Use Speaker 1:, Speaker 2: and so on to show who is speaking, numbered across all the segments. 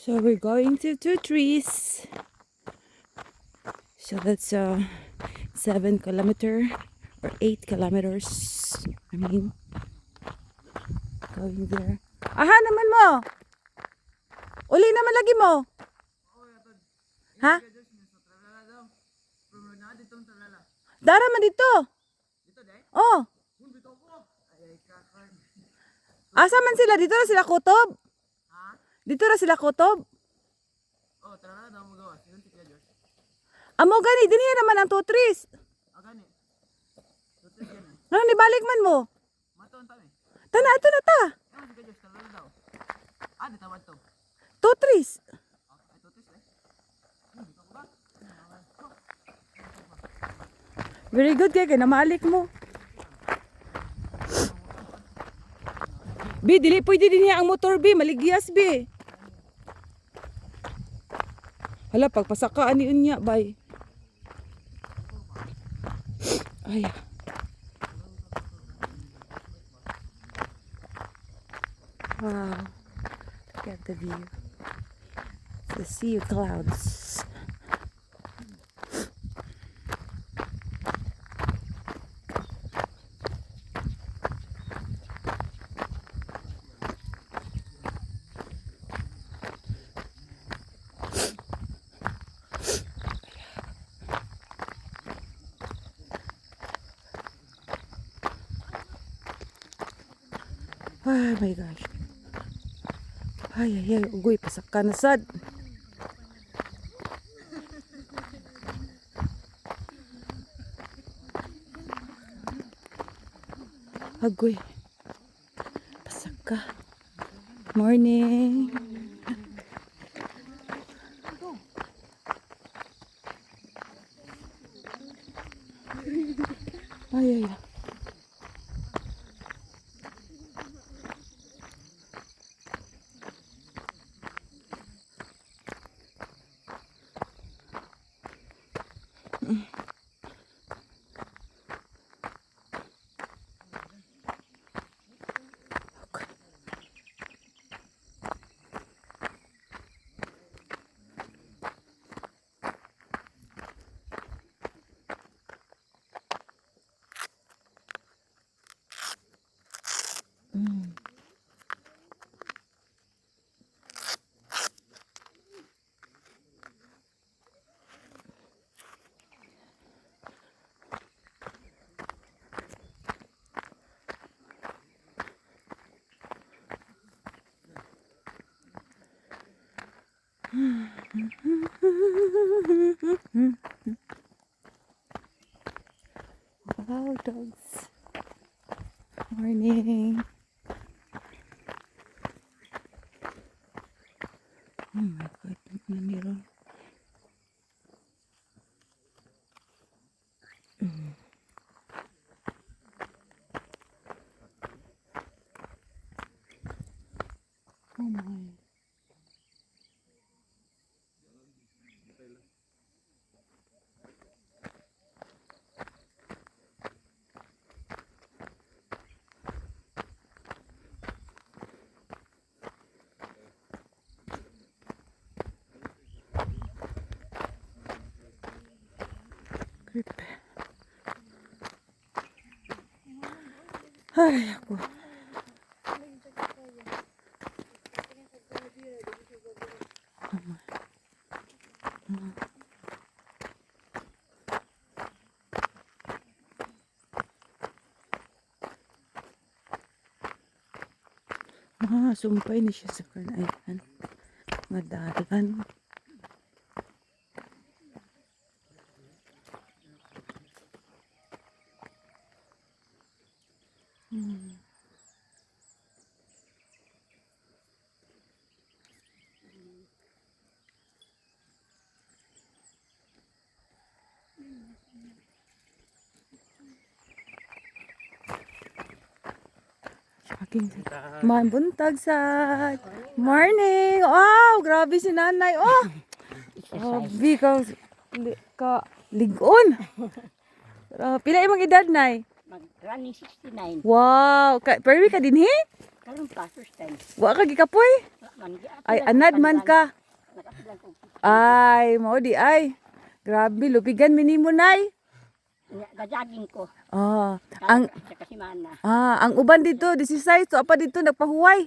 Speaker 1: So we're going to two trees. So that's 7 kilometer or 8 kilometers. I mean, going there. Aha naman mo. Uli naman lagi mo. Ha? Dara man dito. Oh. Asa man sila? Dito na sila kutob? Dito na sila kutob? Amo gani, dini naman ang tutris. Ano ni balik man mo? Tana ito na ta. Tutris. Very good kaya namalik mo. Bi, dili pwede din niya ang motor, Bi. Maligyas, Bi. Hala, pagpasakaan ni Unya, bay. Ay. Wow. Look at the view. The sea of clouds. Oh my gosh. Ay, ay, ay. Ugoy, pasak ka na sad. Agoy. Pasak ka. Morning. Ay, ay, ay. Wow, dogs. Morning. Oh my God, naniro. Oh my. Grip. Ay, ako. Sumpay na siya sa karnaihan. Madagan. Buntag sa morning. Wow, grabe si nanay. Oh, grabe ka ligon. Pila imong edad, nay?
Speaker 2: Mag-running 69.
Speaker 1: Wow, pero ka din he?
Speaker 2: Karon pa, first time.
Speaker 1: Wa ka gikapoy? Ay, anad man ka. Ay, mo di ay. Grabe, lupigan minimo nay.
Speaker 2: Gajaging ko.
Speaker 1: Ah, ang
Speaker 2: Kasi mana.
Speaker 1: ang uban dito 16 to apa dito nagpahuway.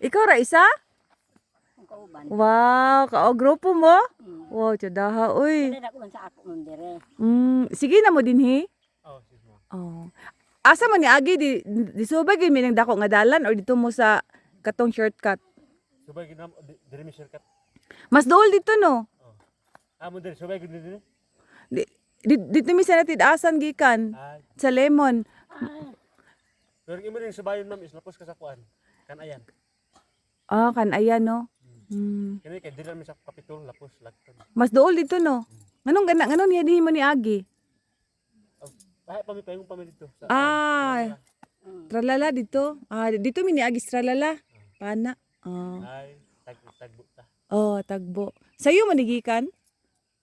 Speaker 1: Ikaw ra isa?
Speaker 2: Ang kauban.
Speaker 1: Wow, kao grupo mo?
Speaker 2: Mm.
Speaker 1: Wow, tsadaha uy.
Speaker 2: Kada ko man sa ako nun dire.
Speaker 1: Sige na mo dinhi.
Speaker 3: Oh, sige mo.
Speaker 1: Oh. Asa man ni agi di subay gyud mi nang dako nga dalan or dito mo sa katong shortcut.
Speaker 3: Subay ginam dire mi shortcut.
Speaker 1: Mas dool dito no.
Speaker 3: Amo dire subay gid dire.
Speaker 1: Dito mi sa natid-asan gikan
Speaker 3: Ay,
Speaker 1: sa Lemon.
Speaker 3: pero imo rin subayon ma'am is lapos ka sa kuan. Kan ayan.
Speaker 1: Kan ayan no.
Speaker 3: Kini kay dire mi sa kapitol lapos lagton.
Speaker 1: Mas dool dito no. Nganong niya mo ni agi?
Speaker 3: Ay pamipayong pa mi dito.
Speaker 1: Ah, tralala dito. Dito mi ni agi tralala. Pana.
Speaker 3: Ay tagbo ta.
Speaker 1: Tagbo. Sayo manigikan?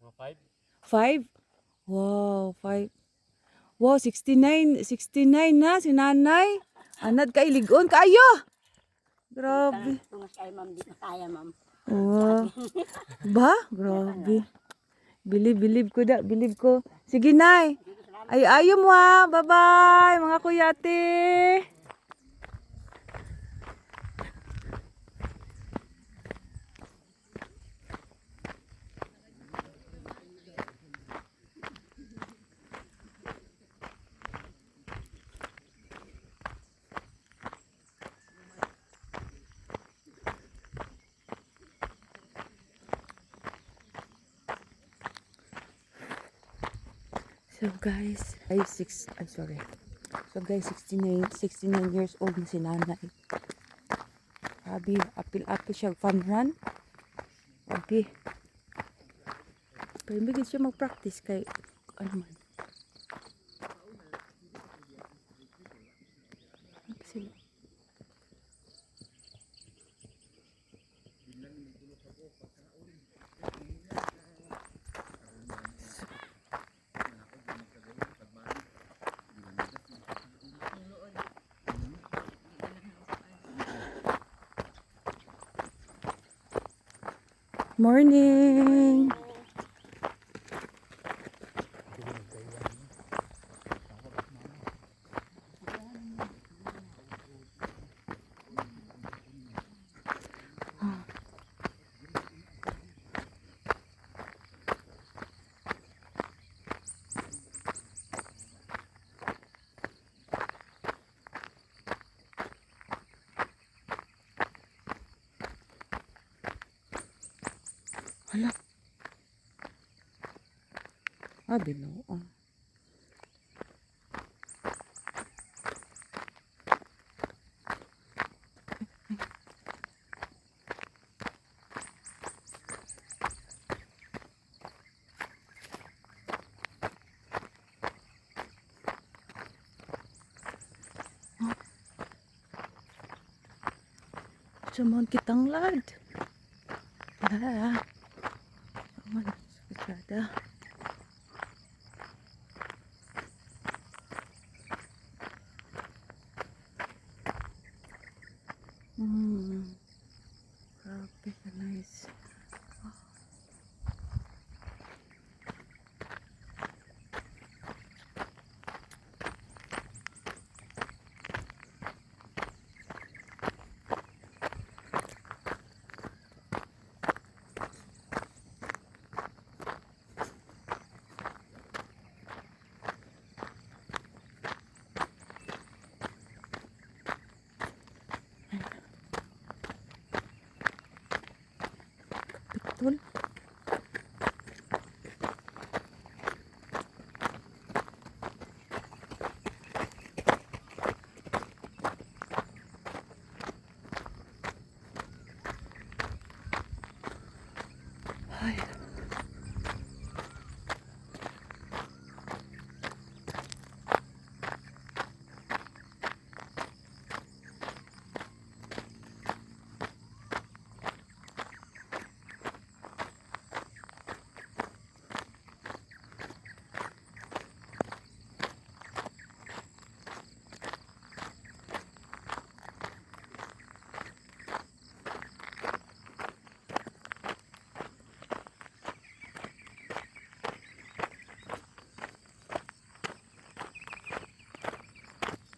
Speaker 3: Mga
Speaker 1: 5?
Speaker 3: 5.
Speaker 1: Wow, 5. Wow, 69 na si nanay. Anad ka iligon kaayo. Grabe.
Speaker 2: Tungas kay ma'am di makaya ma'am.
Speaker 1: Oh. Ba? Grabe. Bilib ko. Sige nay. Ayo mo ha. Bye-bye mga kuyate. So guys, 69 years old na si nanay. Grabe, apil siya fun run. Grabe. Pero hindi siya mag-practice kay ano man. Sila. Morning. Hala. Binuo. Sumon kitang lad. Aman, sakada. Grabe ka nice. Betul. Ay.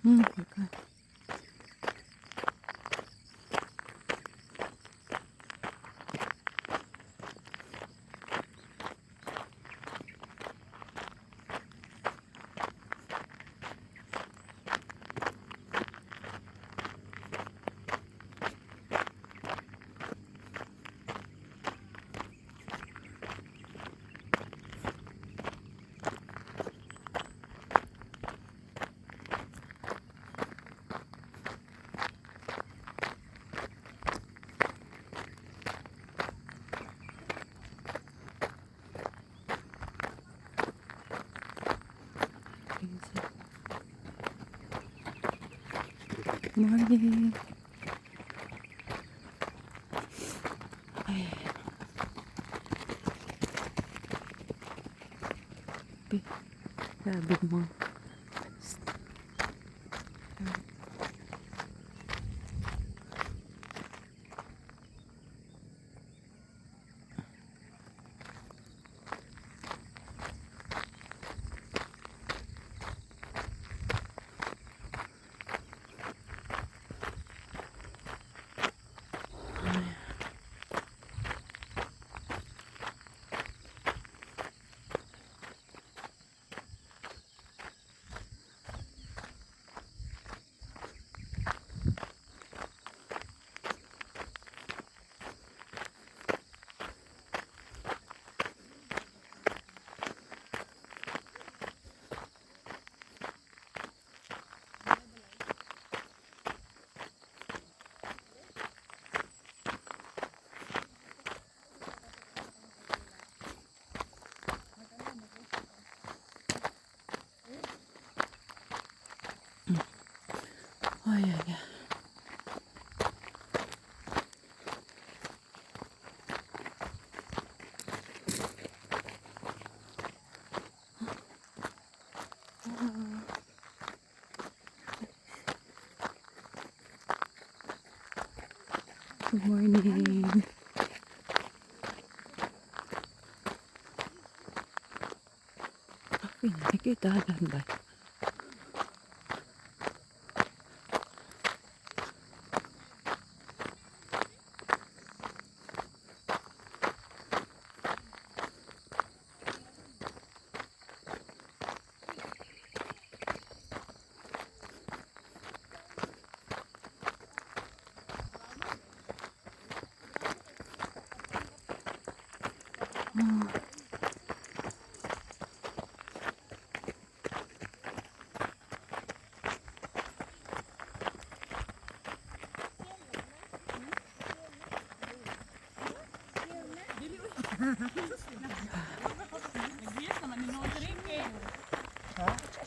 Speaker 1: Okay. Morning. Ay. Grabe mo. Ay, ay, ay. Good morning. Ay, nakikita lang ba?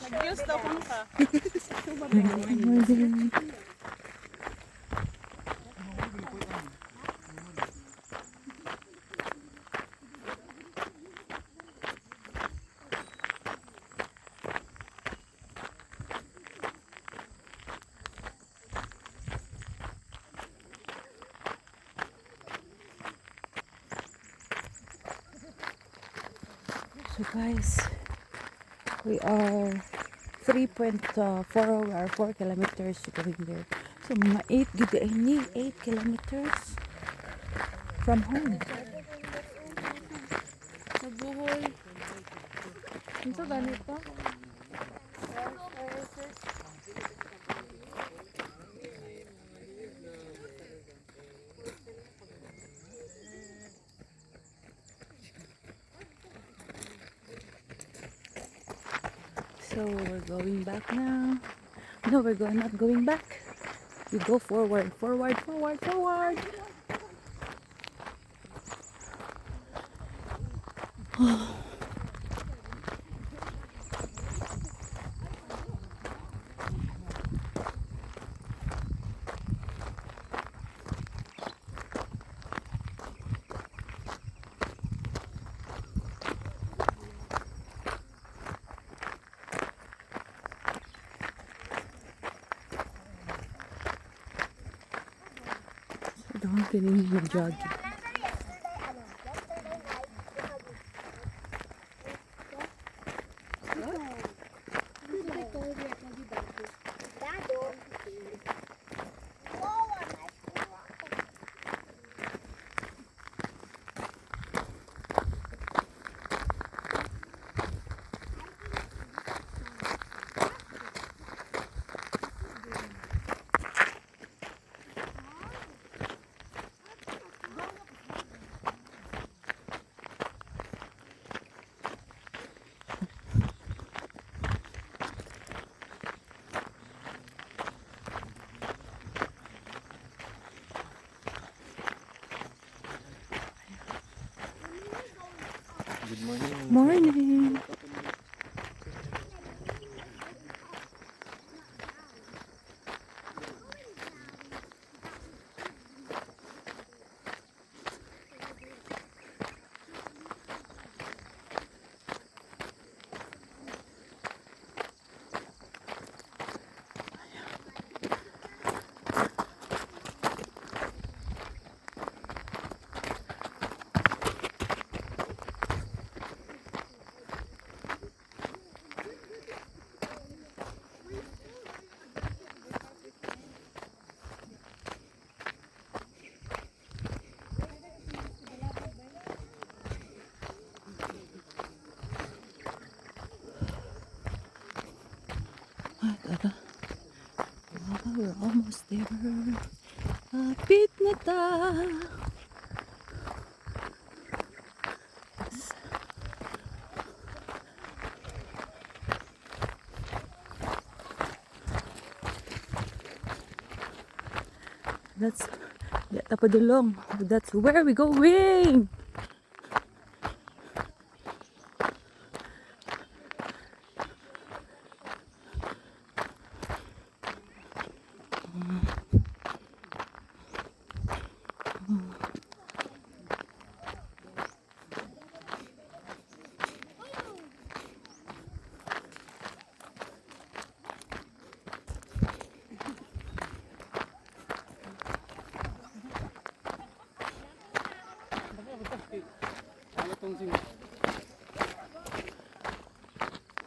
Speaker 4: Nag-views daw kung ka.
Speaker 1: So guys, we are 3.4 or 4 kilometers going there. So mga 8 gid ay ni 8 kilometers from home.
Speaker 4: Sa buhol. Ito ganito.
Speaker 1: So we're going back now. No, not going back. We go forward, forward, forward, forward. Don't feeling mag-jogging.
Speaker 3: Good morning.
Speaker 1: Morning. Ay, tara. Wow, we're almost there. Kapit na ta. That's Tapadulong. That's where we going.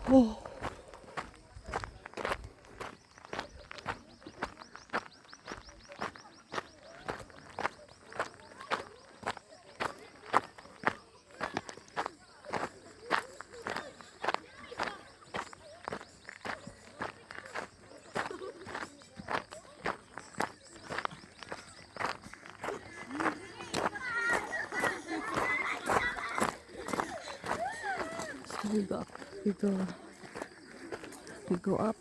Speaker 1: Oh. So we go up.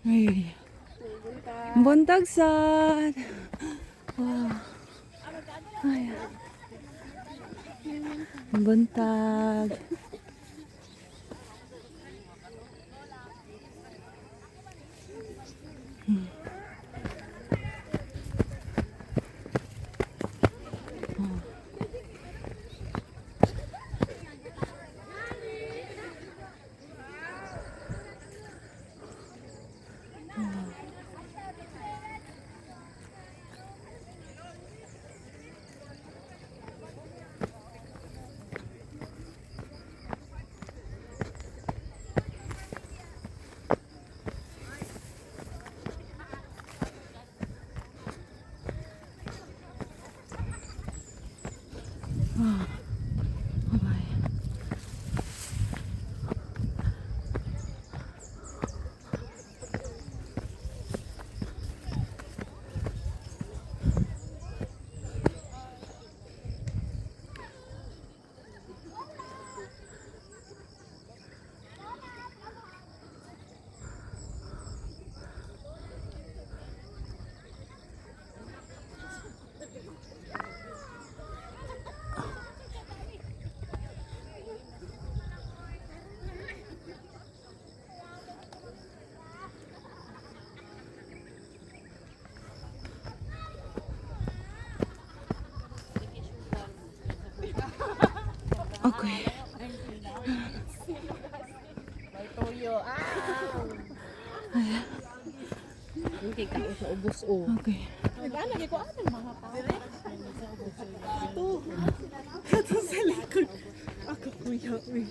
Speaker 1: Ay. Buntag sad. Wow. Ay. Buntag. Oh my. Okay.
Speaker 2: Hindi ka sa ubos o.
Speaker 1: Okay.
Speaker 4: Nag-alagay ko ano mga pa. Ito sa likod. Ako kuya. Uy.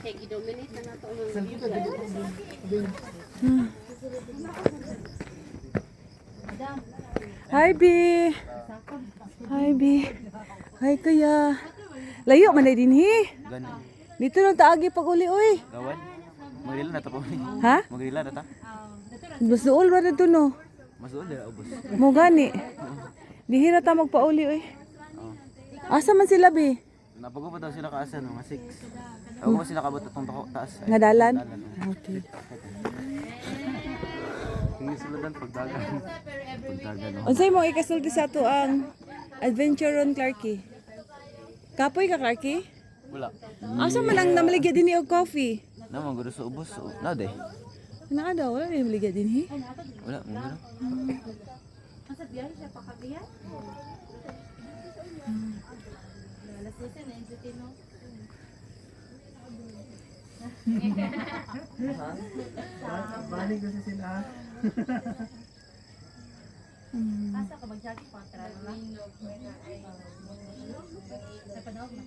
Speaker 2: Kaya gidominate na nato ng
Speaker 1: Hi, B. Hi, B. Hi, kuya. Layo man na din, hi.
Speaker 5: Gani.
Speaker 1: Dito lang taagi pag uli, uy.
Speaker 5: Gawan. Magrila na ta po.
Speaker 1: Ha?
Speaker 5: Magrila na ta.
Speaker 1: Mas dool ra dito, no?
Speaker 5: Masuod dira ubos.
Speaker 1: Mo gani. Dihira ta magpauli, uy. Asa man sila, B?
Speaker 5: Napago pa daw sila kaasan mga 6. Ako ba sila kabot atong taas. Ay,
Speaker 1: Nga dalan?
Speaker 5: dalan, oh.
Speaker 1: Okay.
Speaker 5: Hindi sila dan pagdagan. Pagdagan no.
Speaker 1: Unsay mo ikasulti sa ato ang adventure on Clarky? Kapoy ka, Clarky?
Speaker 5: Wala.
Speaker 1: Asa man ang namaligya din ni og coffee?
Speaker 5: Na mo gusto sa ubos. Na de.
Speaker 1: Naa daw, wala rin maligya din, hi.
Speaker 5: Wala mo gusto.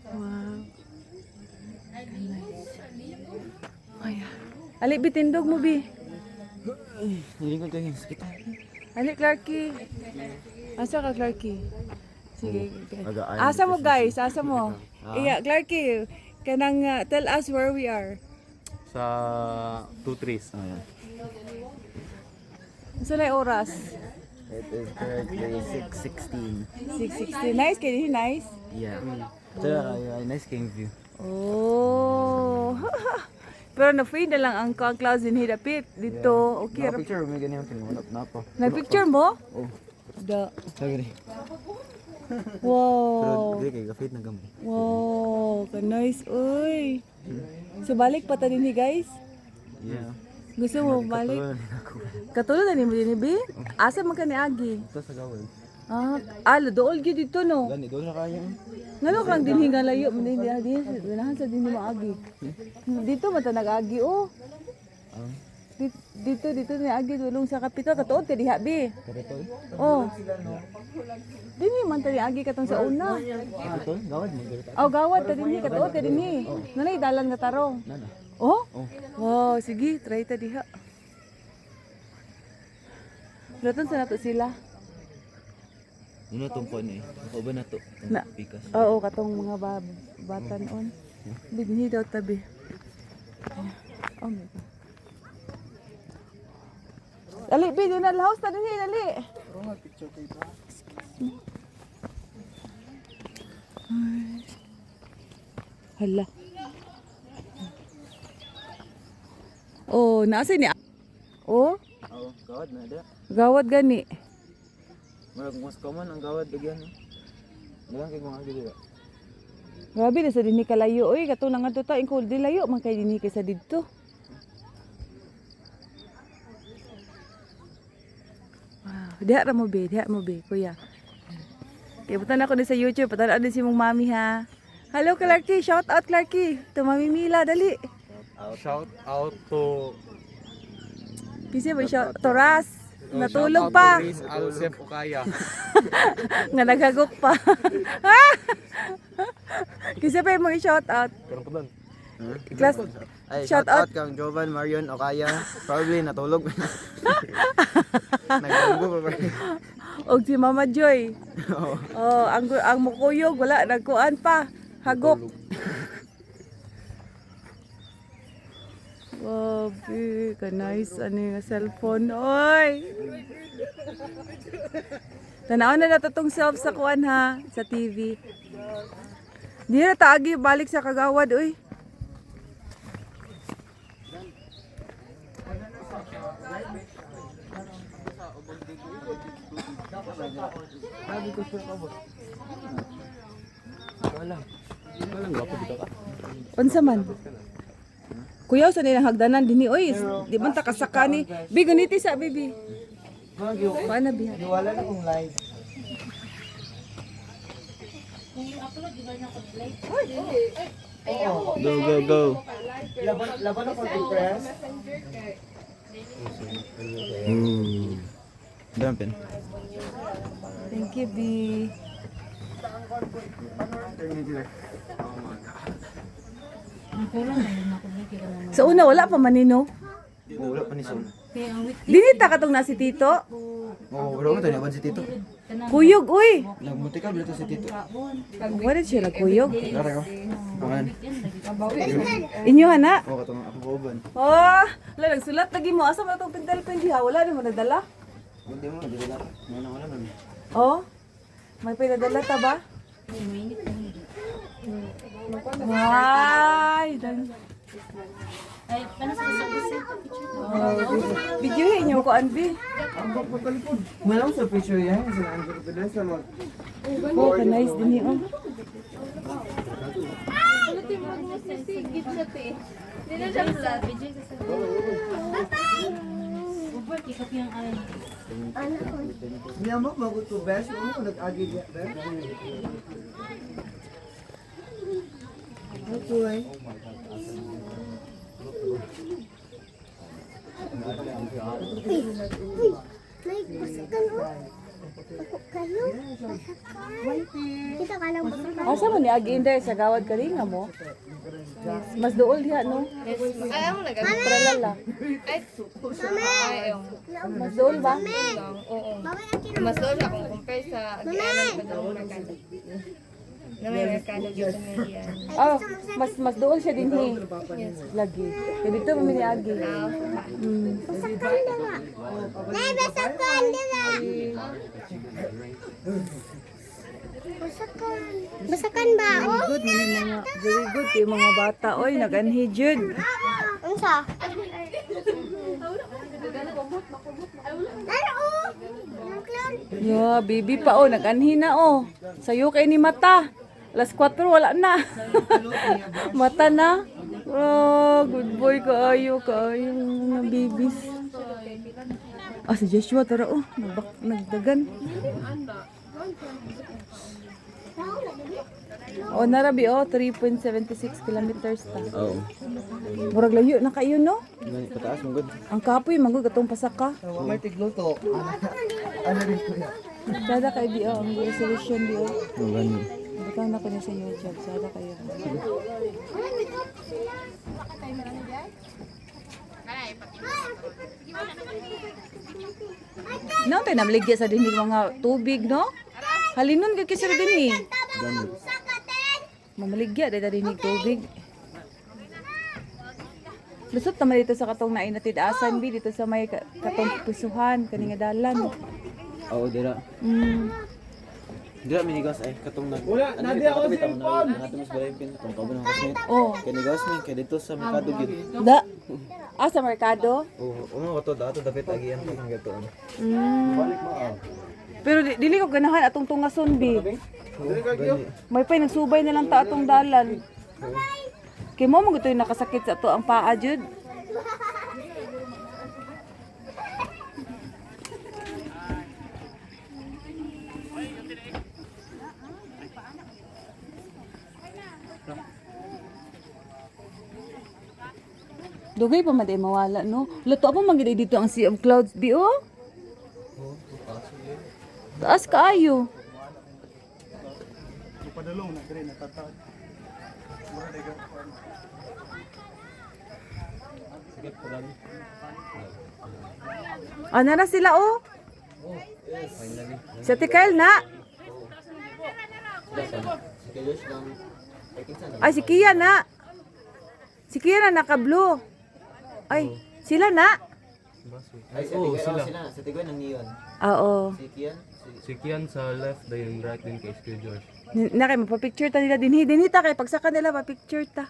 Speaker 1: Wow. Ay. Ali bitindog mo, bi.
Speaker 5: Hindi ko tingin sakit.
Speaker 1: Ali Clarky. Asa ka, Clarky? Sige.
Speaker 5: Aga-ay.
Speaker 1: Asa mo, guys? Asa mo? Iya, Clarky. Kanang tell us where we are.
Speaker 3: Sa 2-3.
Speaker 5: Ayan.
Speaker 1: Asa na yung oras?
Speaker 5: It is currently 6:16.
Speaker 1: 6:60. Nice, kayo nice.
Speaker 5: Yeah. So, nice king view.
Speaker 1: Oh. Pero na-fade na lang ang clouds in Hidapit. Dito, okay.
Speaker 5: Picture may ganyan wala na pa.
Speaker 1: Na-picture mo?
Speaker 5: Oh.
Speaker 1: Da.
Speaker 5: Sabi ni.
Speaker 1: Wow.
Speaker 5: Pero di kay gafit na gamay.
Speaker 1: Wow, ka-nice. Uy. So, balik pa ta din guys.
Speaker 5: Yeah.
Speaker 1: Gusto mo balik?
Speaker 5: Wala din ako.
Speaker 1: Katulad na ni mo din, Bi? Asa man ka ni Agi?
Speaker 5: Ito sa gawin.
Speaker 1: Dool gyud dito, no?
Speaker 5: Gani doon na kaya.
Speaker 1: Ngano kang dinhi nga layo, man din dinahan sa dinhi mo Agi. Dito man ta nag-agi, oh. Dito ni Agi dulong sa kapito katuod ka diha, Bi.
Speaker 5: Karito.
Speaker 1: Oh. Dinhi man ta ni Agi katong sa una.
Speaker 5: Ito, gawad mo dito.
Speaker 1: Oh, gawad ta dinhi katuod ka dinhi. Nanay dalan nga tarong.
Speaker 5: Nana.
Speaker 1: Oh? Wow, sige, try ta diha. Laton sa nato sila.
Speaker 5: Ano tong kon eh? Ako ba na to?
Speaker 1: Na.
Speaker 5: Pikas.
Speaker 1: Oo, katong mga batan on. Bigni daw tabi. Oh my God. Dali, Bi, doon na house ta dinhi, dali. Hala. Oh, nasa ni. Oh,
Speaker 5: Oo, gawad na da.
Speaker 1: gawad gani.
Speaker 5: Murag mas common ang gawad digyan. Dalang kay kung agi dira.
Speaker 1: Grabe na sa dinhi kalayo. Oy, katong nga to ta ingkol di layo man kay dinhi kay sa didto. Wow, diha ra mo be, kuya. Kaya butan ako din sa YouTube, patalaan din si mong mami ha. Hello Clarky, shout out Clarky. To Mami Mila, dali.
Speaker 3: Shout out to
Speaker 1: Kasi mo shout to Ras. Natulog pa.
Speaker 3: Alcep Ukaya.
Speaker 1: Nga naghagok pa. Kasi pa yung mga shout out.
Speaker 3: Karang pa doon.
Speaker 1: Class,
Speaker 5: Ay,
Speaker 1: Shout
Speaker 5: shout out kang Jovan Marion Okaya. Probably natulog. Nagdunggo pa ba?
Speaker 1: og si Mama Joy. Oh, ang mukuyog wala nagkuan pa. Hagok. Grabe, ka nice ani nga cellphone. Oy. Tanaw na natutong self sa kuan ha, sa TV. Di na taagi balik sa kagawad, oy.
Speaker 5: Walang gwapo dito ka.
Speaker 1: Unsa man? Kuya sa nilang hagdanan dinhi oy, di man ta kasaka ni. Bi ganiti sa bibi. Paano bi?
Speaker 5: Wala na kong live. Go, go, go. Dampin.
Speaker 1: Thank you, B. Sa una, wala pa manino.
Speaker 5: Oh, wala pa ni Son.
Speaker 1: Dinita ka tong na si Tito.
Speaker 5: Oh, wala mo tayo naban si Tito.
Speaker 1: Kuyog, uy.
Speaker 5: Nagmuti ka to si Tito.
Speaker 1: Wala siya nagkuyog.
Speaker 5: Tara ko. Kumain.
Speaker 1: Inyo, hana.
Speaker 5: Oh, katong ako boban.
Speaker 1: Oh, wala, nagsulat lagi mo. Asa ba itong pintel pen diha? Wala din mo nadala.
Speaker 5: Hindi mo, dili lang. Wala man.
Speaker 1: Oh, may pinadala ta ba? Ay, videohin niyo ko, Anbi.
Speaker 5: Wala sa picture yan. Sa Andrew Pedro sa mag...
Speaker 1: Oh, ka-nice din yun.
Speaker 5: Niyambak magot ko best. Ano nag-agi niya best? Okay.
Speaker 6: Kita ka lang basta.
Speaker 1: Asa man ni Agi Inday sa gawad kalinga mo? Mas dool diha, no?
Speaker 7: Alam mo
Speaker 1: Tralala. Mas dool ba?
Speaker 7: Oo.
Speaker 6: Mami, akin
Speaker 7: Mas doon akong compare sa agianan pa doon merkado. Na may merkado dito sa Median.
Speaker 1: Ah, mas dool siya din hi. Lagi. Kaya dito mo ni Agi.
Speaker 6: basakan na nga. Nay, basakan na nga. Basakan. Basakan ba ako?
Speaker 1: Good man yung mga, very good yung mga bata. Oy, nag-anhi jud.
Speaker 6: Unsa? Ano? Ang clown.
Speaker 1: Yeah, baby pa oh, nag-anhi na oh. Sayo kay ni mata. Alas 4 wala na. Mata na. Oh, good boy kaayo mga babies. Ah, si Joshua tara oh, nagdagan. Oh, narabi oh, 3.76 kilometers ta.
Speaker 5: Oo.
Speaker 1: Murag layo na kayo no?
Speaker 5: Gani pataas mo gud.
Speaker 1: Ang kapoy manggod katong pasaka.
Speaker 5: May tigluto. Ano rin ko yan?
Speaker 1: Sada kay Bio, ang resolution Bio.
Speaker 5: Oh, gani.
Speaker 1: Butang na ko na sa YouTube, sada kayo. No, tayo namaligya sa dinig mga tubig, no? Halinon ka kisir din eh.
Speaker 5: Gani.
Speaker 1: Mamaligya, dahil dinig tubig. Lusot naman dito sa katong nainatid-asan, Bi, dito sa may katong pusuhan, kaninga dalan.
Speaker 5: Oo, dira. Dira minigas ay katong nag. Wala, nadi ako sa phone. Nato mas balay pin katong kabo ng kasmet.
Speaker 1: Oh,
Speaker 5: Kay nigas man kay dito sa merkado gid.
Speaker 1: da. Ah, sa merkado?
Speaker 5: Oo, umo ko to dato dapat agian pa ng gato.
Speaker 1: Pero dili ko ganahan atong tungason, Bi.
Speaker 5: Gani.
Speaker 1: May pay nagsubay na lang ta atong dalan. Kay mo mo yung nakasakit sa to ang paa jud. Dugay pa man day mawala no. Luto pa man gid dito ang Sea of Clouds Bi oh. Taas kaayo. Ah, nara sila oh. Sa Tikail na. Ay, si Kia na. Si Kia na naka-blue. Ay, sila na.
Speaker 5: Ay, sila. Sa tigoy ng neon.
Speaker 1: Oo.
Speaker 5: Si Kian,
Speaker 3: Si Kian sa left, then right din kay Skill George.
Speaker 1: Na kay magpa-picture ta nila dinhi. Dinhi ta kay pagsaka nila pa-picture ta.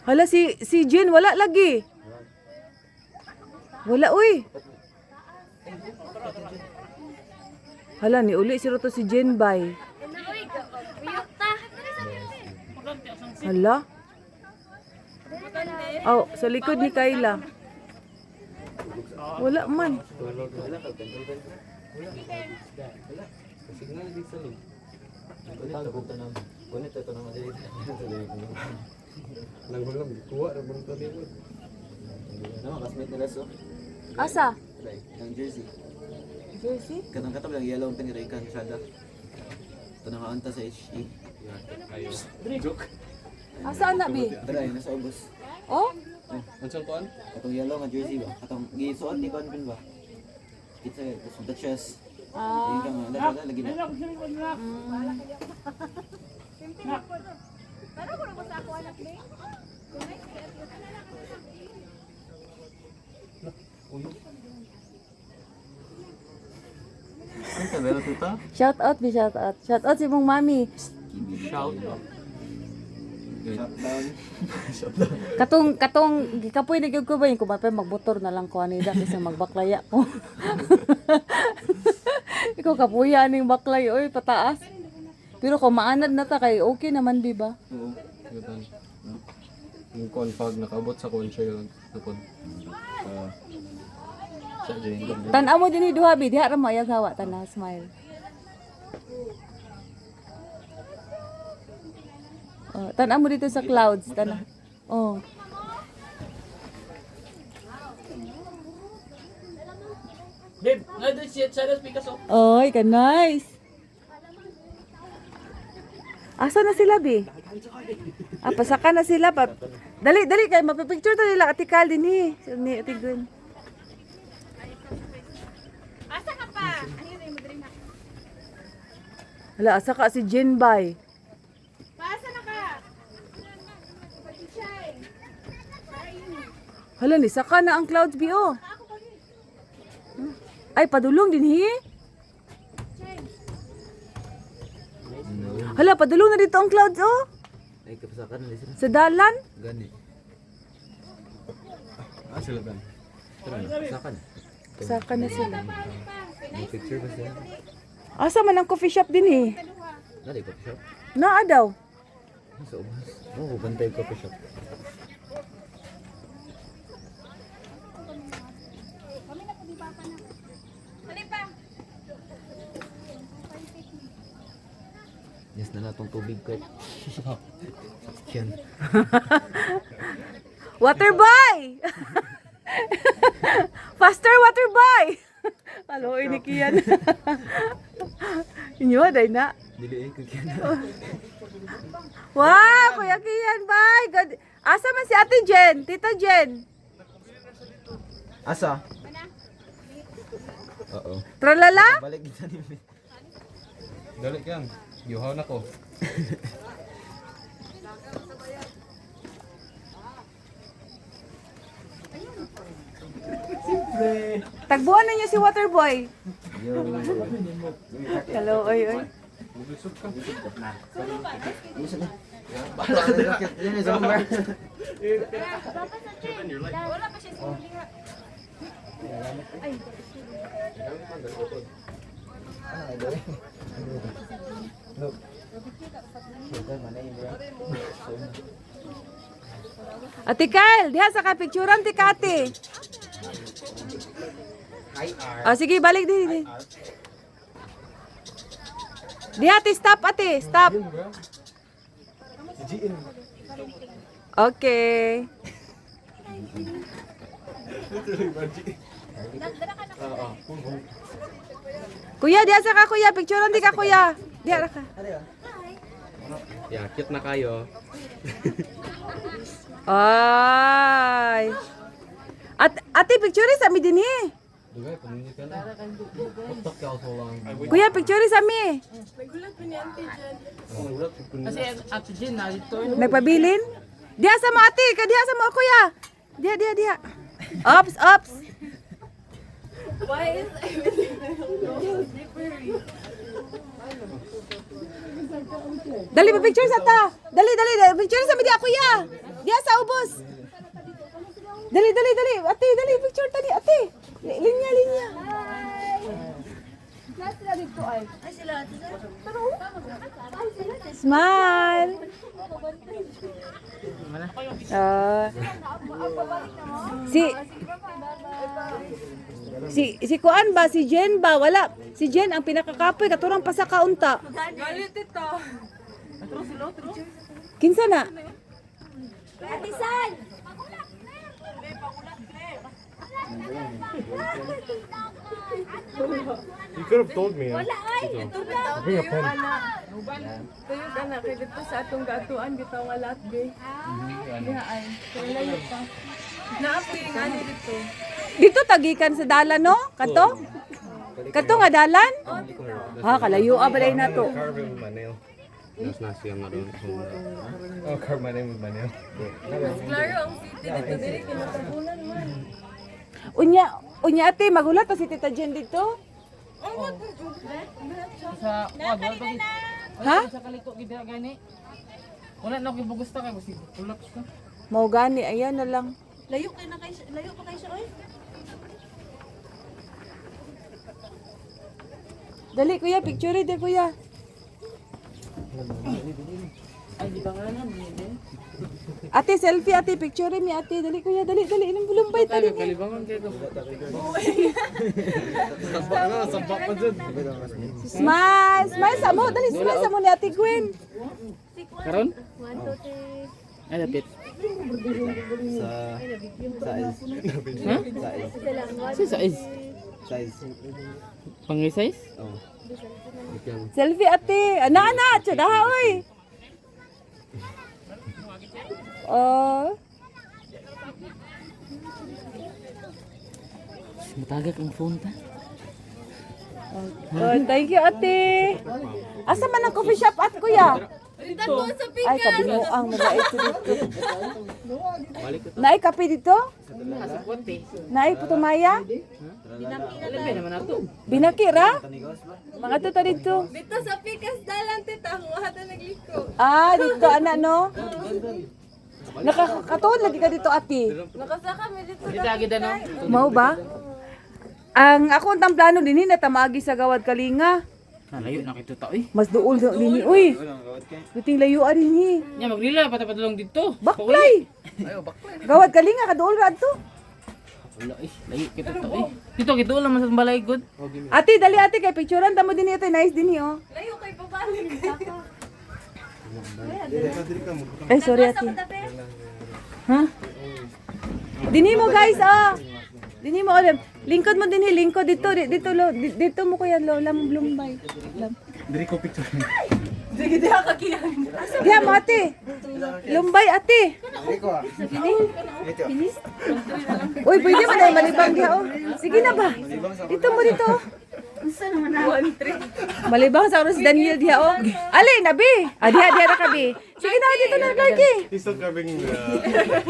Speaker 1: Hala si Jen wala lagi. Wala uy. Hala ni uli si Roto si Jen bay. Hala. Oh, sa likod ni Kayla. Wala man.
Speaker 5: Kunit ako ito na. Kunit ito na madali.
Speaker 3: Lang kuha ra man to nimo.
Speaker 5: Ano, kasmate nila so?
Speaker 1: Asa?
Speaker 5: Right, ng jersey.
Speaker 1: Jersey?
Speaker 5: Kanang katab lang yellow ang piniraikan siya da. Ito nakaanta sa HE.
Speaker 3: Ayo. Joke.
Speaker 1: Asa na bi?
Speaker 5: Tara, yun nasa ubos.
Speaker 1: Oh?
Speaker 3: Unsang kuan?
Speaker 5: Atong yellow nga jersey ba? Atong gisuot ni Convin ba? Kita sa the chest. Ayun ka nga, dala lagi na. Ano ka belo tuta?
Speaker 1: Shout out bi, shout out. Shout out si mong mami.
Speaker 5: Shout down.
Speaker 1: Katong gikapoy na gyud ko ba yung kumapay magmotor na lang ko anida kasi magbaklaya ko. Ikaw kapuya ning baklay oy pataas. Pero kung maanad na ta kay okay naman di ba?
Speaker 3: Oo. Gatan. Yung kuan pag nakabot sa kuan siya yun. Napod.
Speaker 5: Sa join ko.
Speaker 1: Tan-aw mo dinhi duha bi, diha ra mo ayag hawa tana smile. Oh, tan-aw mo dito sa clouds tana. Oh.
Speaker 8: Babe, nandun siya sa Las Picasso.
Speaker 1: Oy, ka nice. Asa na sila bi? Ah, pasaka na sila pa. Dali, dali kay mapipicture ta nila atikal din ni atigdun.
Speaker 7: Asa ka pa?
Speaker 1: Hala, asa ka si Jinbay.
Speaker 7: Paasa na ka?
Speaker 1: Hala, ni saka na ang clouds bi oh. Ay, padulong din Hala, padulong na dito ang clouds oh.
Speaker 5: Ay kapasakan na sila.
Speaker 1: Sa dalan.
Speaker 5: Gani.
Speaker 3: Sila ba?
Speaker 5: Kapasakan.
Speaker 1: Saka na sila.
Speaker 5: May picture ba siya?
Speaker 1: Asa man ang coffee shop din
Speaker 5: Nari coffee shop.
Speaker 1: Naa daw.
Speaker 5: Sa ubas. Oo, bantay coffee shop. Yes na natong tubig ko. Yan.
Speaker 1: Water boy! Faster water boy! Halo, ini kiyan. Inyo, day na.
Speaker 5: Dili ko kaya.
Speaker 1: Wow, Kuya Kian, bye! God. Asa man si Ate Jen? Tita Jen?
Speaker 5: Asa? Oo.
Speaker 1: Tralala?
Speaker 5: Balik kita ni.
Speaker 3: Dali kang. Yuhaw na ko.
Speaker 1: Tagbuan ninyo si water boy.
Speaker 5: Yo.
Speaker 1: Hello, oy, oy.
Speaker 5: Ano na? Bala na rocket. Yan is over.
Speaker 7: Wala pa siya sa liha.
Speaker 1: Ate Kyle, diha sa kapicturan ti Kati. Oh, sige, balik din. Diha, ate, stop, ate. Stop. Okay. Kuya, diha sa ka, kuya. Picturean di ka, kuya. Diha ra ka.
Speaker 3: Yakit na kayo.
Speaker 1: Ay. Ate, picture sa mi din eh.
Speaker 3: Dugay, paninit ka na. Tuktok ka so lang.
Speaker 1: Kuya, picture sa mi.
Speaker 8: Kasi Ate Jen, narito.
Speaker 1: Nagpabilin? Diha sa mo, ate. Diha sa mo, kuya. Diha. Ops.
Speaker 7: Why is
Speaker 1: Dali, picture sa ta. Dali. Picture sa mi diha, kuya. Diha sa ubos. Dali. Ate, dali, picture tadi, ate. Linya. Smile. Si Si Kuan ba? Si Jen ba? Wala. Si Jen ang pinakakapoy. Katurang pa sa kaunta.
Speaker 4: Galit ito.
Speaker 1: Kinsa na?
Speaker 6: Atisan!
Speaker 3: You could have told me.
Speaker 6: Wala ay!
Speaker 3: Bring a pen.
Speaker 4: Tuyo ka na. Kaya dito sa atong gatuan, bitaw nga lahat, be. Diha ay. Kaya layo pa. Naapoy yung ani dito.
Speaker 1: Dito tagikan sa dalan no? Kato? Kato nga dalan? Ha, kalayo balay na to.
Speaker 3: Carve it with my nail. That's nasty. I'm not doing it. I'll carve my name with my nail.
Speaker 4: Klaro ang city dito. Dili kinatabunan man.
Speaker 1: Unya ate, magulat pa si Tita Jen dito?
Speaker 8: Sa wag pag
Speaker 1: Ha?
Speaker 8: sa kaliko gid gani. Wala na ko gusto kay kasi collapse ka.
Speaker 1: Mau gani, ayan na lang.
Speaker 4: Layo pa kayo siya, oy.
Speaker 1: Dali kuya, picture di kuya.
Speaker 8: Ay di ba nga na din.
Speaker 1: Ate, selfie ate, picture mi ate. Dali kuya, dali. Ilang bulumbay tali.
Speaker 8: Kalibangan kay ko.
Speaker 3: Sampak pa dyan.
Speaker 1: Smile sa mo. Dali, smile sa mo ni ate Gwen.
Speaker 8: Karon?
Speaker 6: 1, 2, 3.
Speaker 8: Ay dapit.
Speaker 5: Sa
Speaker 8: Size.
Speaker 5: size.
Speaker 8: Pang-size?
Speaker 5: Oh.
Speaker 1: Selfie ate. Ana, tsadaha oy. Oh,
Speaker 8: Matagak ang phone ta.
Speaker 1: thank you ate. Asa man ang coffee shop at kuya? Ay, kabinuang mabait ko dito. Naay kape dito? Naay putumaya?
Speaker 8: Labi naman ato.
Speaker 1: Binakira? Mga tuta dito.
Speaker 4: Dito sa Pikas Dalan, tita. Huwag na nagliko.
Speaker 1: Ah, dito ana no? Nakakatuon lagi ka dito ate.
Speaker 4: Nakasa kami dito.
Speaker 8: Kita gid no.
Speaker 1: Mao ba? Ang ako ang plano dinhi na tamagi sa Gawad Kalinga.
Speaker 8: Layo na kito ta oy.
Speaker 1: Mas duol dinhi. Uy, buting layo dinhi.
Speaker 8: Nya magrila patapadulong dito.
Speaker 1: Baklay.
Speaker 8: Ayo baklay.
Speaker 1: Gawad Kalinga kaduol ra adto.
Speaker 8: Wala eh. Layo kita ta oy. Dito kito lang sa balay good.
Speaker 1: Ate, dali ate kay picturean tamo dinhi ito, nice dinhi oh.
Speaker 4: Layo kay pabalik.
Speaker 1: Ay, sorry ate. Ha? Dinhi mo guys ah. Dinhi mo ulit. Lingkod mo dinhi, lingkod dito, dito mo kuya lam lumbay. Lam.
Speaker 3: Diri ko picture.
Speaker 4: Sige, diha ka kiyan.
Speaker 1: Diha mo ate. Lumbay ate. Uy, pwede mo na malibang diha oh. Sige na ba? Dito mo dito. Malibang sa oras si Daniel diha oh. Ali, nabi. Diha na kabi. Sige na, dito na lagi.
Speaker 3: He's still carving the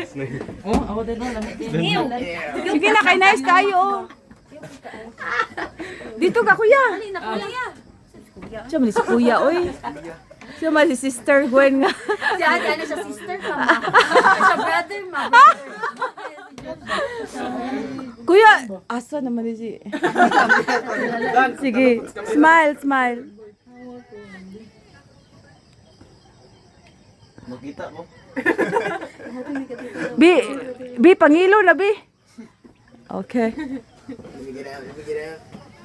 Speaker 3: snake.
Speaker 8: Oh, ako din lang.
Speaker 1: Sige na, kay nice kayo oh. Dito ka kuya. Siya man si kuya oy. Siya man si sister Gwen nga.
Speaker 6: Si ate, ano siya, sister ka, ma? Siya brother, ma?
Speaker 1: Kuya, asa naman ni si. Sige, smile.
Speaker 5: Makita mo.
Speaker 1: Bi, pangilo na bi. Okay.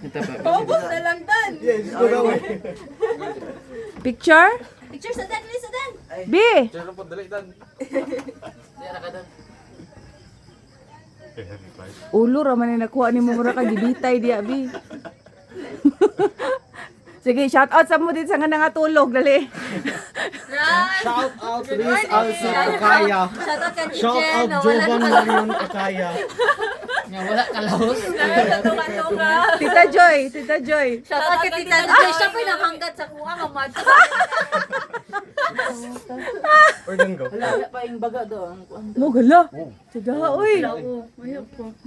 Speaker 8: Ito pa.
Speaker 4: Paubos na lang dan.
Speaker 1: Picture?
Speaker 6: Picture sa dan, sa dan.
Speaker 1: Bi.
Speaker 8: Diyan ka dan.
Speaker 1: Ulo raman ni nakuha ni mo mura ka gibitay diya bi. Sige, shout out sa mo din sa nga nangatulog dali.
Speaker 3: Shout out Riz Alsa Akaya.
Speaker 6: Shout out ka ni
Speaker 3: Shout
Speaker 6: Jen,
Speaker 3: out
Speaker 6: no?
Speaker 3: Jovan Marion Akaya.
Speaker 8: Nya wala ka lahos.
Speaker 4: Tunga-tunga.
Speaker 1: Tita Joy.
Speaker 6: Shout out ka Tita Joy. Siya pa yung nanghanggat sa kuha ka, mat.
Speaker 3: Where did go?
Speaker 8: Wala pa yung baga do.
Speaker 1: Mo gala. Sada oy.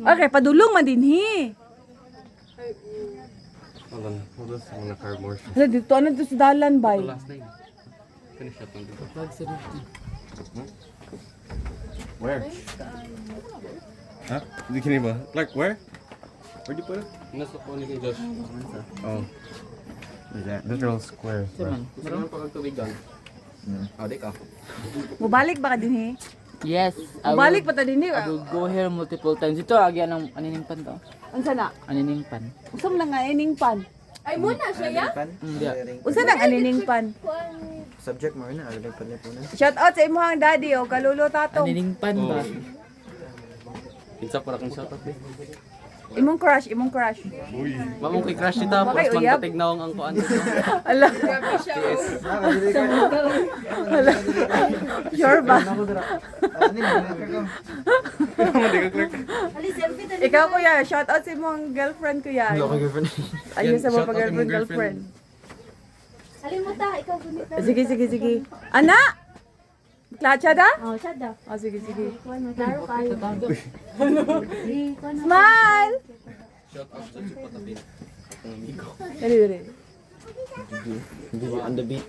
Speaker 1: Okay, padulong man dinhi.
Speaker 3: Hold on. Hold this. I'm gonna carve more.
Speaker 1: Hala dito ano to sa dalan bay.
Speaker 3: Last name. Finish up on this.
Speaker 8: Pag sa dito.
Speaker 3: Where? Huh? Di kini ba? Like where? Where'd you put it? Nasa po ni Josh. Oh. That little square.
Speaker 8: Man. Meron pa kang tubigan.
Speaker 3: Oh, di ka.
Speaker 1: Mubalik ba ka dinhi?
Speaker 8: Yes.
Speaker 1: Mubalik pa ta dinhi.
Speaker 8: I will go here multiple times. Ito agyan ng aninimpan to.
Speaker 1: Unsa na?
Speaker 8: Anining pan.
Speaker 1: Unsa man nga ining pan?
Speaker 4: Ay, muna siya, ya?
Speaker 1: Unsa nang anining pan?
Speaker 5: Subject mo na, alagay pa na po na.
Speaker 1: Shout out sa imong daddy o kalulo tatong.
Speaker 8: Anining pan ba?
Speaker 3: Kinsa para kang shot up eh.
Speaker 1: Imong crush, imong crush.
Speaker 3: Mamong kay crush ni tapos
Speaker 1: Bakay, uyab?
Speaker 3: magkatignaw ang kuan dito.
Speaker 1: Ala. Ala. Sure ba? Ikaw kuya, shout out sa imong girlfriend kuya. Ayun sa mga girlfriend.
Speaker 6: Alin mo ta, ikaw gunit na.
Speaker 1: Sige. Ana! Klatsa da?
Speaker 6: Oh, siya daw.
Speaker 1: Oh, sige.
Speaker 6: Klaro kayo.
Speaker 1: Smile! Dali.
Speaker 5: On the beat.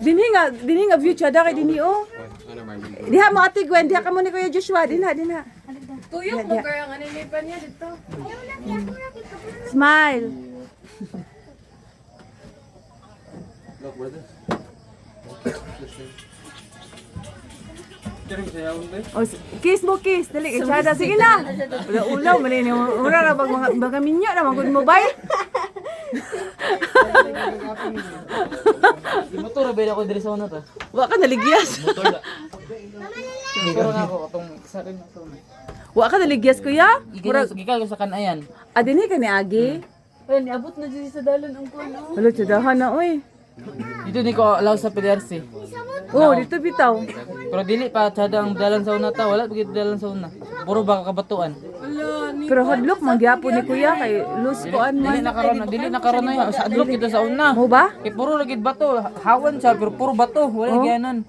Speaker 1: Dinhi nga view chada kay dinhi oh. Diha mo ate Gwen, diha ka mo ni Kuya Joshua, dinha.
Speaker 4: Tuyok mo kaya ang aninipan niya dito.
Speaker 1: Smile. Oh, kiss mo, dali kay chada, sige na. Ulaw man ni ura ra bag mga minyo na magud mobile.
Speaker 8: Motor ba ako diri sa una ta?
Speaker 1: Wa ka naligyas.
Speaker 8: Motor nga ako atong sa rin ato.
Speaker 1: Wa ka naligyas kuya?
Speaker 8: Gigal ko sa kanayan.
Speaker 1: Dinhi ka ni agi.
Speaker 4: Ay, niabot na dyan sa dalan ang kuno.
Speaker 1: Wala chadahan na oy.
Speaker 8: Dito di ko allow sa PDRC.
Speaker 1: Oh, dito bitaw.
Speaker 8: Pero dili pa chadang dalan sa una ta, wala pagit dalan sa una. Puro baka kabatuan.
Speaker 1: Pero hadlok man gyapon ni kuya kay loose ko
Speaker 8: Dili nakaron na sa adlok kita sa una.
Speaker 1: Mo ba?
Speaker 8: Kay puro lagi bato, hawan siya pero puro bato, wala agyanan.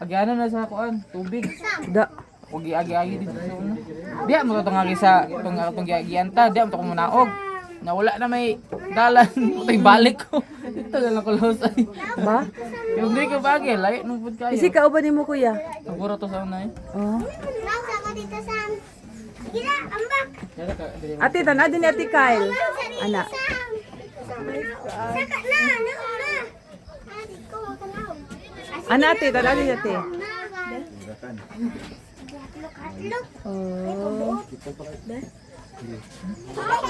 Speaker 8: Agyanan na sa kuan, tubig.
Speaker 1: Da.
Speaker 8: Ug agi dito sa una. Diya mo to agi sa tong gianta, diya mo to naog. Nawala na may dalan, putay balik ko. Ito lang ko lusay.
Speaker 1: Ba?
Speaker 8: Yung di ko bagay, layo nung pud kayo.
Speaker 1: Isi ka uban nimo kuya.
Speaker 8: Siguro to sa una eh.
Speaker 1: Oh.
Speaker 6: Lang sa dito Sam. Sige na, ambak.
Speaker 1: Ate tan adin ni Ate Kyle. Ana.
Speaker 6: Saka na. Ate ko, kalaw.
Speaker 1: Ana ate tan adin ni Ate.
Speaker 6: Katlok.
Speaker 1: Oh.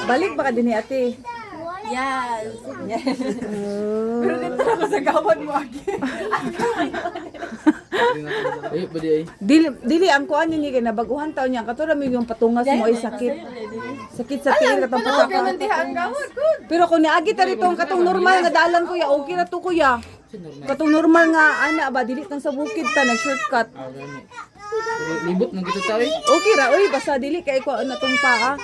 Speaker 1: Balik ba ka din ni Ate?
Speaker 6: Yes.
Speaker 1: Oh.
Speaker 4: Pero dito ako sa gawan mo, Agi.
Speaker 8: Ay, pwede ay.
Speaker 1: Dili ang kuan ni kay nabaguhan taon niya katura mi yung patungas mo ay sakit. Sakit sa tiil katong
Speaker 4: Ano ka
Speaker 1: pasaka.
Speaker 4: man diha ang gawad, good.
Speaker 1: Pero kung niagi ta rito ang katong normal nga dalan kuya, okay na to kuya. Katong normal nga ana ba dili tang sa bukid ta nag shortcut.
Speaker 8: Pero libot mo gito tayo.
Speaker 1: Okay ra oy basta dili kay ko na tong paa.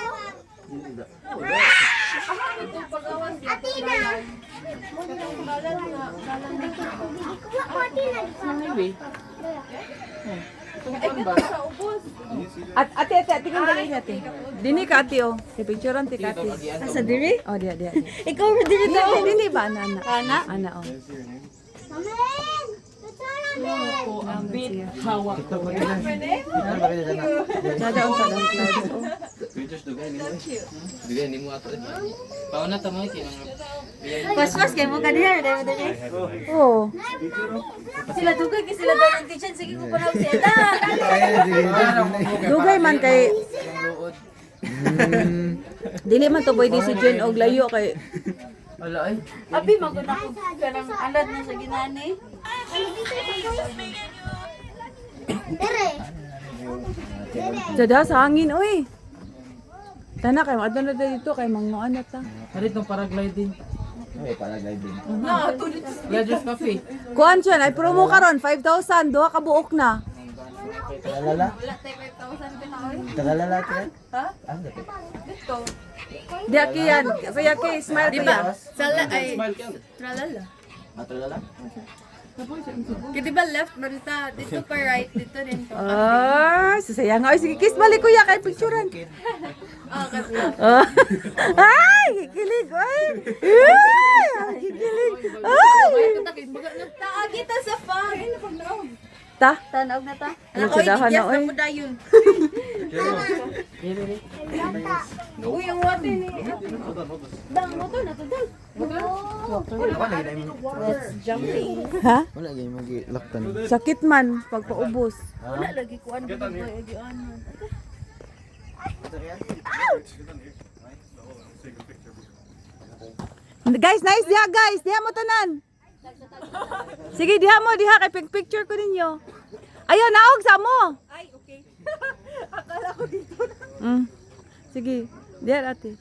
Speaker 1: At ate kan dali ate. Dini ka ate oh. Sa picturean ti ka ate.
Speaker 4: Sa diri?
Speaker 1: Oh dia.
Speaker 4: Ikaw na diri daw.
Speaker 1: Dili ba ana? Ana oh.
Speaker 6: Mamen. Tutulong men.
Speaker 8: Hawak ko.
Speaker 1: Dada on sa dang clouds oh.
Speaker 3: Pictures dugay ni mo. Dugay ni mo ato.
Speaker 8: Pauna ta mo kinang.
Speaker 4: Pas kay mo ka diha, diri.
Speaker 1: Oh.
Speaker 4: Sila dugay kay sila daw ng teacher, sige ko pa na sila.
Speaker 1: Dugay man kay dili man to boy si Jen og layo kay
Speaker 8: Wala ay.
Speaker 4: Abi maguna ko kanang alad na sa ginani.
Speaker 6: Dere.
Speaker 1: Dada sa hangin oy. Tana kay adto na dito kay mangnoan na ta.
Speaker 8: Harit ng paragliding.
Speaker 5: Ay, para guiding.
Speaker 8: Gladius Cafe.
Speaker 1: Kuan siya ay promo karon 5,000 duha ka buok na.
Speaker 5: Tagalala?
Speaker 4: Wala tay 5,000 pinaoy.
Speaker 5: Tagalala ito yan?
Speaker 4: Ha?
Speaker 5: Ah, dito.
Speaker 4: Dito.
Speaker 1: Di aki yan. Kuya ki smile
Speaker 4: Di
Speaker 1: kuya.
Speaker 4: ba? Sala ay tralala.
Speaker 5: Ah, tagalala?
Speaker 4: Kaya di ba left marita dito pa right dito din to.
Speaker 1: Ah, sasayang ay sige kiss balik kuya kay picturean.
Speaker 4: Ah, kasi
Speaker 1: Ah. Ay, kikilig ay. Ay, kikilig. Ay.
Speaker 4: taagi ta sa phone. Ano pag naog?
Speaker 1: Ta.
Speaker 4: Tanaog na ta.
Speaker 1: Ano, sadahan na, oy.
Speaker 4: Yes, na po dayon. Uy, ang wate ni.
Speaker 1: Ha?
Speaker 5: Wala gay mag-laktan.
Speaker 1: Sakit man pagpaubos.
Speaker 4: Wala lagi ko ano ba
Speaker 1: Guys, nice diha guys. Diha mo tanan. Sige, diha mo, diha kay picture ko ninyo. Ayaw naog sa mo.
Speaker 4: Ay, okay.
Speaker 1: Sige, diha ate.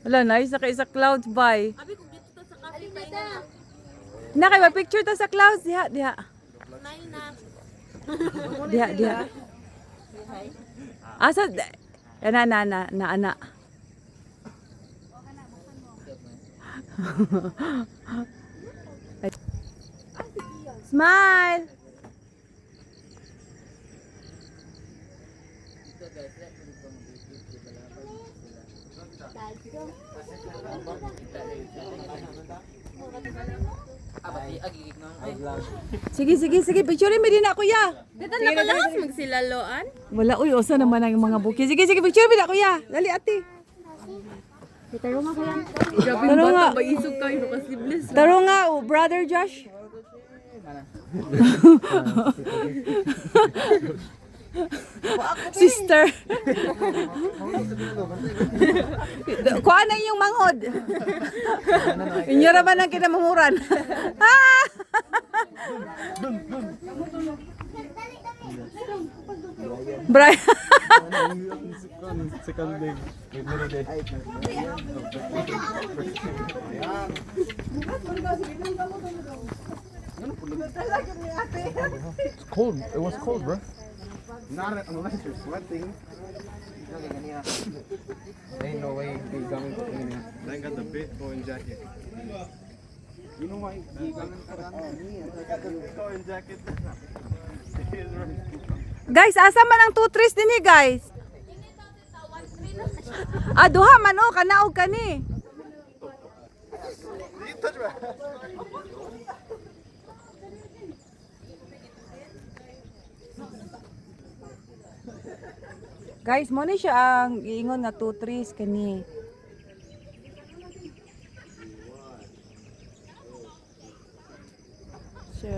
Speaker 1: Wala, nice na kay sa clouds bye.
Speaker 4: Abi kung dito ta sa cafe pa ina.
Speaker 1: Na kay picture ta sa clouds diha, diha.
Speaker 4: Nay na.
Speaker 1: Diha, diha. Asa na ana. Smile. Sige, picture mi din ako ya.
Speaker 4: Dito na kalas magsilaloan.
Speaker 1: Wala, uy, osa naman ang mga buki. Sige, picture mi din ako ya. Dali ate.
Speaker 4: Grabe
Speaker 1: Taro nga.
Speaker 4: bata, maisog kayo kasi bless.
Speaker 1: Taro nga, oh, brother Josh. Sister. Kuha na yung mangod. Inyo ra ba ng kinamamuran? Ah! Brian.
Speaker 3: It's cold. It was cold, bro. Not unless you're sweating. Ain't no way they got me. They got the Bitcoin jacket. You know why they got me? Bitcoin jacket.
Speaker 1: Guys, asa man ang 2-3 din guys? Duha man o, kanaog kani. Guys, mo ni siya ang iingon nga 2-3 kani. So,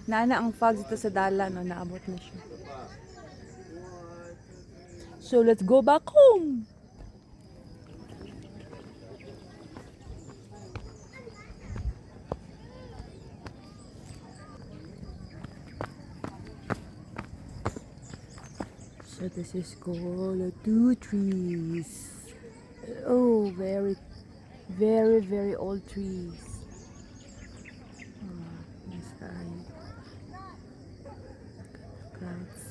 Speaker 1: naana ang fog dito sa dala, no, naabot na siya. So, let's go back home. So, this is called a 2-trees. Oh, very, very, very old trees. Nice guy. Clouds.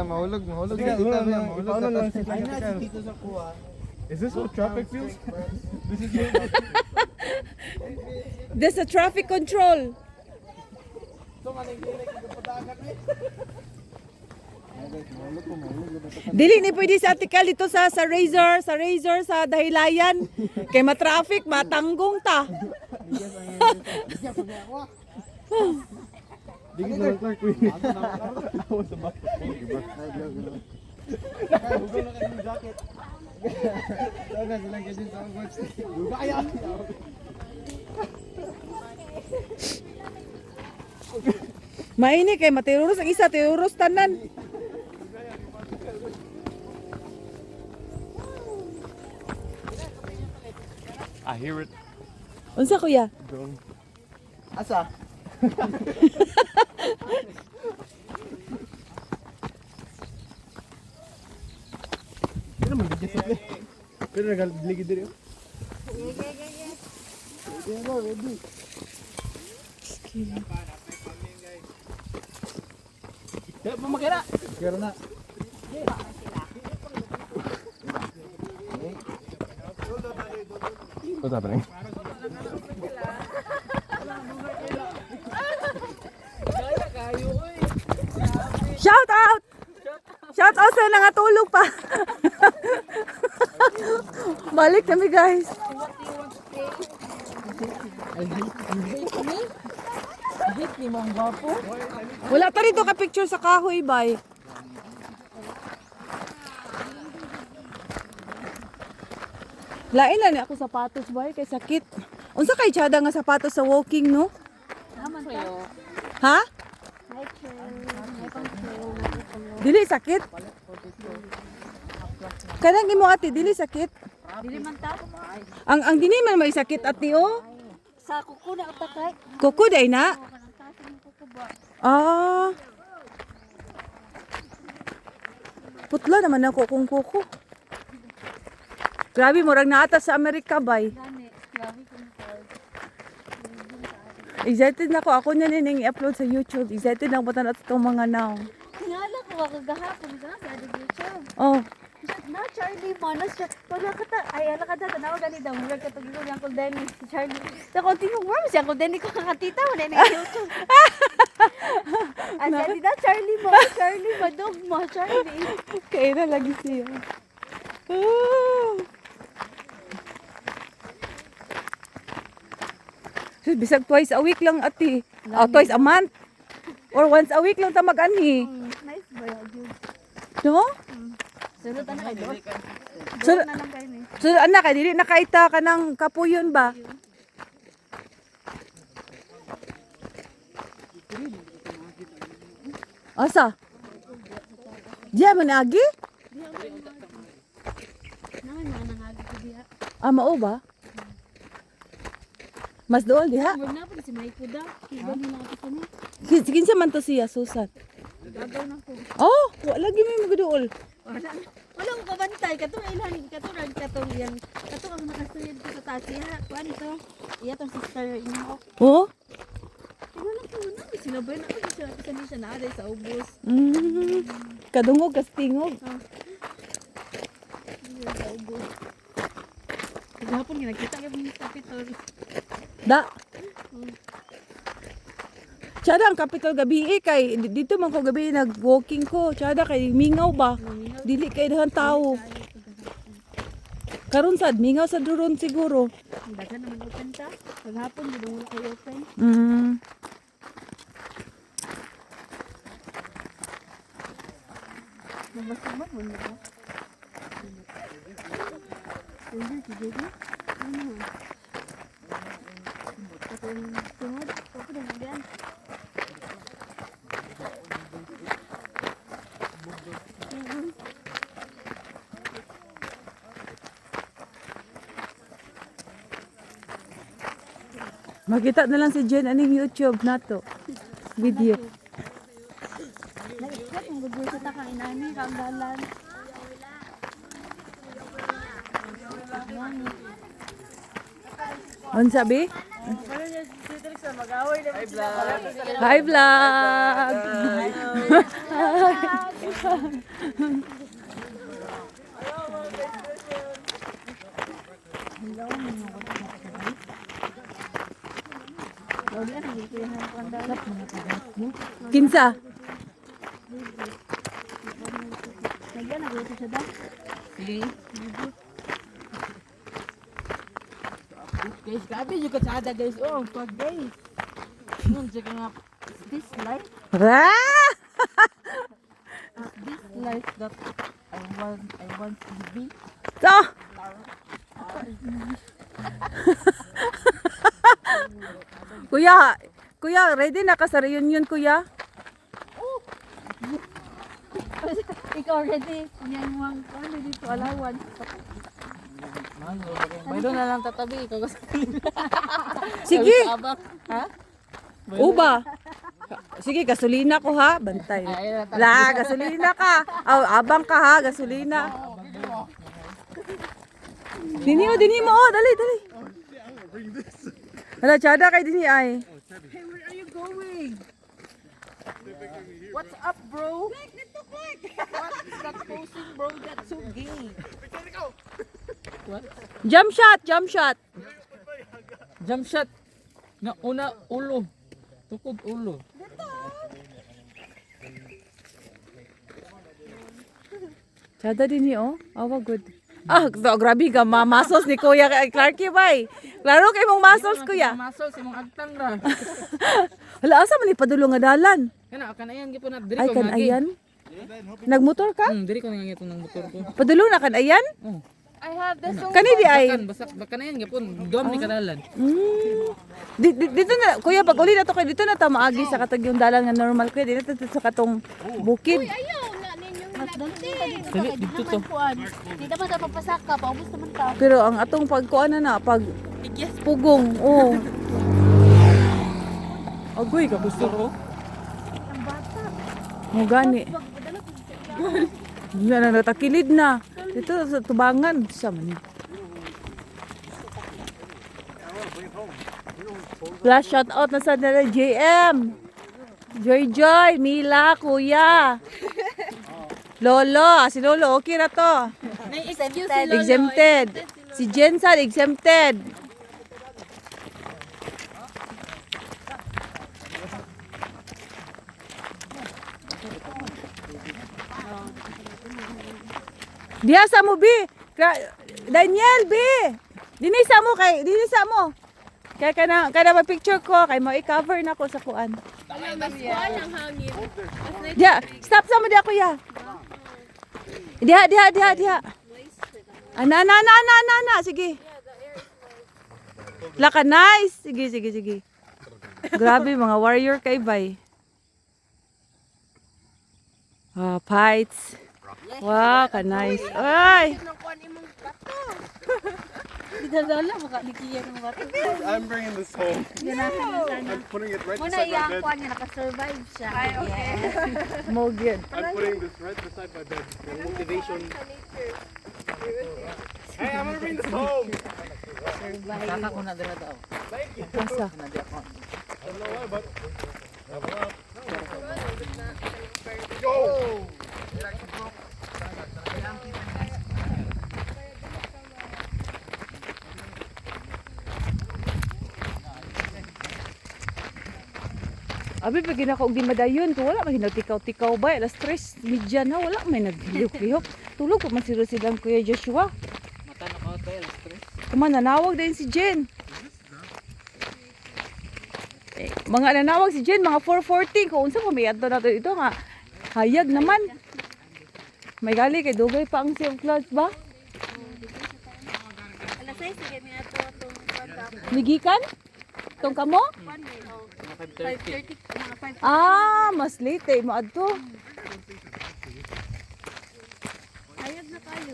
Speaker 3: Mahulog. Is this what traffic feels?
Speaker 1: This is traffic control. Dili ni pwede sa article dito sa Razor sa Dahilayan. Kay ma-traffic, matanggong ta. Maini kay matiruros ang isa, tiruros tanan.
Speaker 3: I hear it
Speaker 1: Unsa kuya?
Speaker 8: Asa?
Speaker 3: Pero nagligid diri.
Speaker 8: Dek mo makira.
Speaker 3: Kaya na. What's happening?
Speaker 1: Shout out! Shout out sa nangatulog pa. Balik kami guys.
Speaker 8: Hit ni mo ang gwapo.
Speaker 1: Wala ta rito ka picture sa kahoy bay. Lain lang ni ako sapatos bay kay sakit. Unsa kay tiada nga sapatos sa walking no? Ha? Dili sakit? Kanang imo ate dili sakit?
Speaker 2: Dili man ta.
Speaker 1: Ang dili man may sakit ate oh.
Speaker 2: Sa kuko na utakay.
Speaker 1: Kuko day na. Ah. Putla naman ako kung kuko. Grabe mo rag naata sa Amerika bay. Excited na ako. Ako na ning i-upload sa YouTube. Excited na ako na itong mga now.
Speaker 2: Tingala ko ako gahapon sa education.
Speaker 1: Oh.
Speaker 2: Na Charlie mo na siya. Wala ka ta. Ay ala ka ta tanaw gani daw. Murag ka tugig ko Uncle Denny si Charlie. Sa konti mo mo si Uncle Denny ko kakatita mo na ning YouTube. Asa di na Charlie mo dog mo Charlie.
Speaker 1: Kaya na lagi siya. Ah. Bisag twice a week lang ati. Twice a month. Or once a week lang ta mag-anhi.
Speaker 2: Nice boy yun.
Speaker 1: No?
Speaker 2: Sulod na kay Dok.
Speaker 1: So,
Speaker 2: Na lang kayo ni.
Speaker 1: so anak, dili nakaita ka ng kapuyon ba? Asa? Diya man agi?
Speaker 2: Nangan mga nangagi ko diha.
Speaker 1: Mao ba? Mas dool diha.
Speaker 2: Wag na po si Mike da. Kiban na ako ni.
Speaker 1: Kinsa man to siya Susan.
Speaker 2: Gagaw na ko.
Speaker 1: Oh, wala gyud may magduol.
Speaker 2: Wala ko kabantay katong ilan katong yan. Katong ako nakasuyod ko sa tasiya. Kuan ito. Iya tong sister imo.
Speaker 1: Oh?
Speaker 2: Wala ko na sinabay na ako siya na ada sa ubos.
Speaker 1: Kadungog kastingog.
Speaker 2: Sa ubos. Gahapon nga nakita kami sa Capitol.
Speaker 1: Da. Tsada ang Capitol gabi kay dito man ko gabi nag-walking ko. Tsada kay mingaw ba? Dili kay dahan tao. Karon sad mingaw sa duron siguro.
Speaker 2: Dagan naman open ta. Gahapon di mo kayo open. Nabasa mo mo na. Hindi si Baby. Ano? Katong tungod, ako din diyan.
Speaker 1: Makita na lang si Jen aning YouTube nato. Video.
Speaker 2: Nag-expect ang gusto sa takang inani kang dalan.
Speaker 1: Ano sabi? Hi vlog. Kinsa?
Speaker 2: Nagyan na gusto siya daw.
Speaker 8: Guys, grabe yung katsada guys. Oh, pag guys. Yun, check nga.
Speaker 2: This life,
Speaker 1: Ah!
Speaker 8: This life that I want to be.
Speaker 1: So. Kuya, ready na ka sa reunion, kuya?
Speaker 2: ikaw ready. Yan mo ang ano dito alawan.
Speaker 8: May doon na lang tatabi. Ikaw gusto.
Speaker 1: Sige.
Speaker 8: Abak. Ha?
Speaker 1: Uba. Sige, gasolina ko ha. Bantay. La, gasolina ka. Abang ka ha, gasolina. Dini mo. Oh, dali. Hala, tsada kay dini ay.
Speaker 8: What's up, bro? What's that posing, bro? That's so gay.
Speaker 1: Jump shot.
Speaker 8: Jump shot. Na una ulo. Tukod ulo.
Speaker 1: Tsada dini oh. Awa good. Grabe ka, muscles ni Kuya Clarky bay. Klaro kay mong muscles, Kuya.
Speaker 8: Masol si mong agtang ra.
Speaker 1: Hala, asa man ipadulong nga dalan?
Speaker 8: Kana kan ayan gyud na diri
Speaker 1: Ay,
Speaker 8: ko
Speaker 1: kan
Speaker 8: ngagi.
Speaker 1: ayan. Nagmotor ka?
Speaker 8: Diri ko ngagi itong motor ko.
Speaker 1: Padulong na kan ayan?
Speaker 7: I have the song.
Speaker 1: Kani di ay.
Speaker 8: Basak baka na yan gyapon. Gam ni kadalan.
Speaker 1: Dito na, Kuya, pag uli na to kayo, dito na ta maagi sa katag yung dalan nga normal kuya. Dito sa katong bukid.
Speaker 7: Ayaw na ninyong
Speaker 2: Mas dali ka dito
Speaker 8: Dali,
Speaker 2: kay
Speaker 8: dito
Speaker 2: di
Speaker 8: to.
Speaker 2: naman kuan. Di naman sa papasaka, paubos naman ka.
Speaker 1: Pero ang atong pagkuan na pag pugong, oh. Agoy, kagusto ko. Mo gani. Yan na natakilid na. Dito sa tubangan sa man. Flash shout out na sa nila JM. Joy, Mila, Kuya. Lolo, si Lolo okay na to. Exempted. Si Jensen exempted. Diha sa mo, B. Daniel, B. Dinisa mo. Kaya kana ma-picture ko. Kaya mo i-cover na ko sa kuan.
Speaker 4: Mas kuha ng hangin.
Speaker 1: Diha, stop sa mo diha, Kuya. Diha. Ana. Sige. Laka, nice. Sige. Grabe, mga warrior kay bay. Fights. Wow, ka nice. Ay!
Speaker 2: Didadala mo ka ni Kiya ng bato.
Speaker 3: I'm bringing this home. I'm putting it right
Speaker 2: Muna
Speaker 3: beside my
Speaker 2: iyang
Speaker 3: bed.
Speaker 2: kuan niya naka-survive siya.
Speaker 7: Ay, okay.
Speaker 1: Mo good.
Speaker 3: I'm putting this right beside my bed. The motivation. Hey, I'm gonna bring this home.
Speaker 8: Kaka ko na dira daw.
Speaker 1: Asa?
Speaker 8: Na di ako.
Speaker 1: Abi pag ginako og di madayon ko wala man tikaw-tikaw ba alas 3 media na wala may naglihok-lihok. Tulog pa man silang Kuya Joshua.
Speaker 8: Mata na ka hotel stress.
Speaker 1: Kuman nanawag din si Jen. Mga nanawag si Jen mga 4:40 kung unsa pa may adto nato ito nga hayag naman. May gali kay dugay pa ang safe clouds ba?
Speaker 2: Alas 6 sige mi ato tong WhatsApp.
Speaker 1: Nigikan? Tong kamo?
Speaker 2: 5:30 mga 5.
Speaker 1: Mas late mo adto.
Speaker 2: Hayag na kayo.